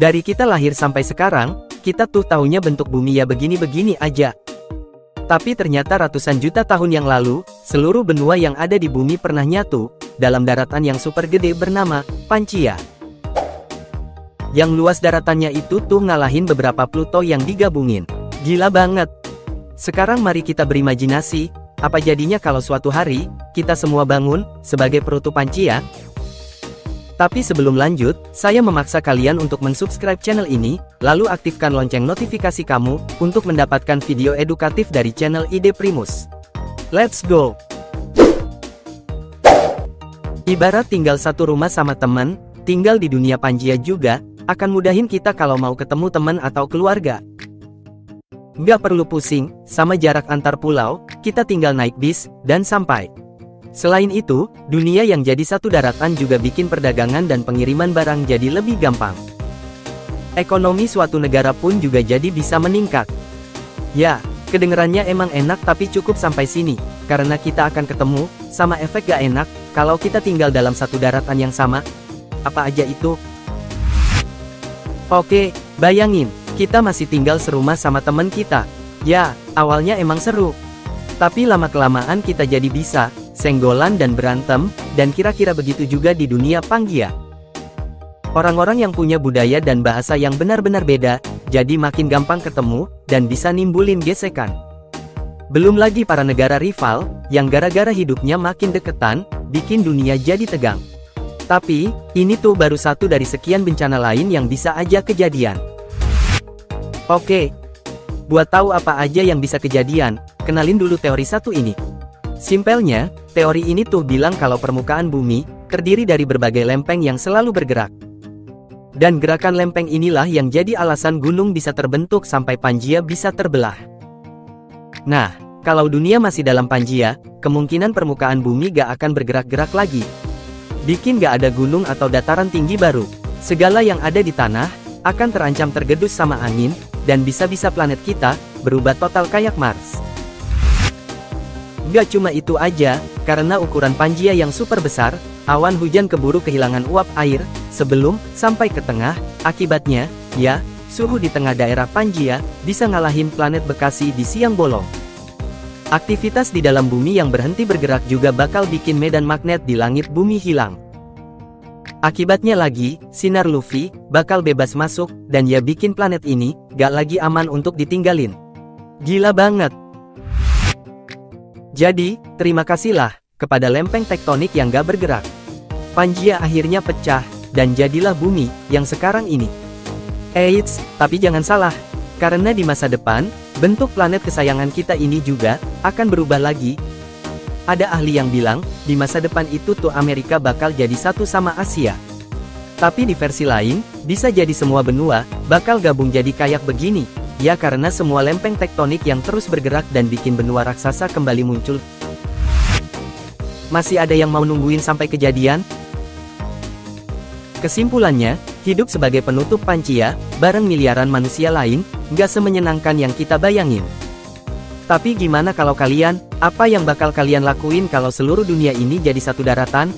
Dari kita lahir sampai sekarang, kita tuh taunya bentuk bumi ya begini-begini aja. Tapi ternyata ratusan juta tahun yang lalu, seluruh benua yang ada di bumi pernah nyatu, dalam daratan yang super gede bernama Pangaea. Yang luas daratannya itu tuh ngalahin beberapa Pluto yang digabungin. Gila banget. Sekarang mari kita berimajinasi, apa jadinya kalau suatu hari, kita semua bangun, sebagai Proto Pangaea? Tapi sebelum lanjut, saya memaksa kalian untuk mensubscribe channel ini, lalu aktifkan lonceng notifikasi kamu, untuk mendapatkan video edukatif dari channel Ide Primus. Let's go! Ibarat tinggal satu rumah sama teman, tinggal di dunia Pangaea juga, akan mudahin kita kalau mau ketemu teman atau keluarga. Nggak perlu pusing, sama jarak antar pulau, kita tinggal naik bis, dan sampai. Selain itu, dunia yang jadi satu daratan juga bikin perdagangan dan pengiriman barang jadi lebih gampang. Ekonomi suatu negara pun juga jadi bisa meningkat. Ya, kedengerannya emang enak tapi cukup sampai sini, karena kita akan ketemu, sama efek gak enak, kalau kita tinggal dalam satu daratan yang sama. Apa aja itu? Oke, bayangin, kita masih tinggal serumah sama temen kita. Ya, awalnya emang seru. Tapi lama-kelamaan kita jadi bisa, senggolan dan berantem, dan kira-kira begitu juga di dunia Pangaea. Orang-orang yang punya budaya dan bahasa yang benar-benar beda, jadi makin gampang ketemu, dan bisa nimbulin gesekan. Belum lagi para negara rival, yang gara-gara hidupnya makin deketan, bikin dunia jadi tegang. Tapi, ini tuh baru satu dari sekian bencana lain yang bisa aja kejadian. Oke, buat tahu apa aja yang bisa kejadian, kenalin dulu teori satu ini. Simpelnya, teori ini tuh bilang kalau permukaan bumi, terdiri dari berbagai lempeng yang selalu bergerak. Dan gerakan lempeng inilah yang jadi alasan gunung bisa terbentuk sampai Pangaea bisa terbelah. Nah, kalau dunia masih dalam Pangaea, kemungkinan permukaan bumi gak akan bergerak-gerak lagi. Bikin gak ada gunung atau dataran tinggi baru. Segala yang ada di tanah, akan terancam tergedus sama angin, dan bisa-bisa planet kita, berubah total kayak Mars. Gak cuma itu aja, karena ukuran Pangaea yang super besar, awan hujan keburu kehilangan uap air, sebelum, sampai ke tengah, akibatnya, ya, suhu di tengah daerah Pangaea, bisa ngalahin planet Bekasi di siang bolong. Aktivitas di dalam bumi yang berhenti bergerak juga bakal bikin medan magnet di langit bumi hilang. Akibatnya lagi, sinar UV bakal bebas masuk, dan ya bikin planet ini gak lagi aman untuk ditinggalin. Gila banget. Jadi, terima kasihlah kepada lempeng tektonik yang gak bergerak. Pangaea akhirnya pecah, dan jadilah bumi yang sekarang ini. Eits, tapi jangan salah, karena di masa depan, bentuk planet kesayangan kita ini juga akan berubah lagi. Ada ahli yang bilang, di masa depan itu tuh Amerika bakal jadi satu sama Asia. Tapi di versi lain, bisa jadi semua benua bakal gabung jadi kayak begini. Ya karena semua lempeng tektonik yang terus bergerak dan bikin benua raksasa kembali muncul. Masih ada yang mau nungguin sampai kejadian? Kesimpulannya, hidup sebagai penutup Pangaea, bareng miliaran manusia lain, nggak semenyenangkan yang kita bayangin. Tapi gimana kalau kalian, apa yang bakal kalian lakuin kalau seluruh dunia ini jadi satu daratan?